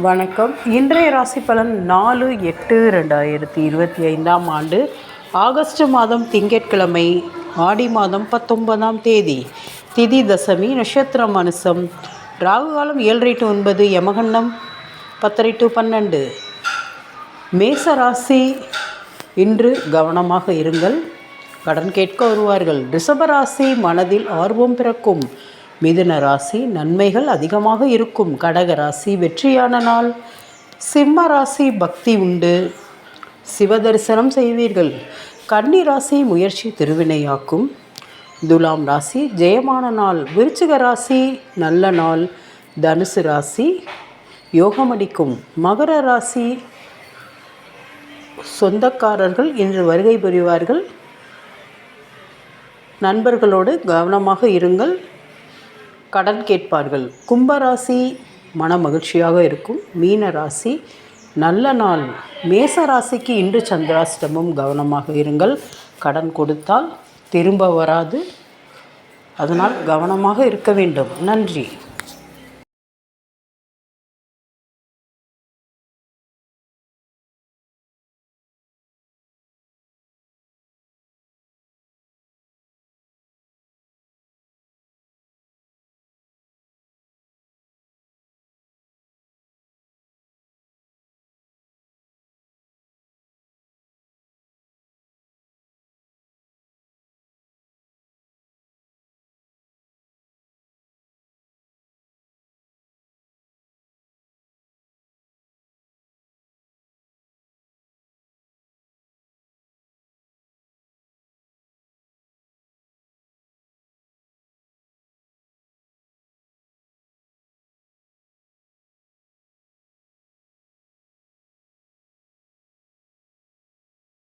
வணக்கம். இன்றைய ராசி பலன் 4/8/2025 ஆண்டு ஆகஸ்ட் மாதம் திங்கட்கிழமை, ஆடி மாதம் 19ஆம் தேதி, திதி தசமி, நட்சத்திரம் அனுசம், ராகு காலம் 7:30 to 9, யமகண்டம் 10:30 to 12. மேச ராசி, இன்று கவனமாக இருங்கள், கடன் கேட்க வருவார்கள். ரிஷபராசி, மனதில் ஆர்வம் பிறக்கும். மிதுன ராசி, நன்மைகள் அதிகமாக இருக்கும். கடக ராசி, வெற்றியான நாள். சிம்ம ராசி, பக்தி உண்டு, சிவ தரிசனம் செய்வீர்கள். கன்னி ராசி, முயற்சி திருவினையாக்கும். துலாம் ராசி, ஜெயமான நாள். விருச்சிக ராசி, நல்ல நாள். தனுசு ராசி, யோகமடிக்கும். மகர ராசி, சொந்தக்காரர்கள் இன்று வருகை புரிவார்கள். நண்பர்களோடு கவனமாக இருங்கள், கடன் கேட்பார்கள். கும்பராசி, மன மகிழ்ச்சியாக இருக்கும். மீன ராசி, நல்ல நாள். மேச ராசிக்கு இன்று சந்திராஷ்டமம், கவனமாக இருங்கள், கடன் கொடுத்தால் திரும்ப வராது, அதனால் கவனமாக இருக்க வேண்டும். நன்றி.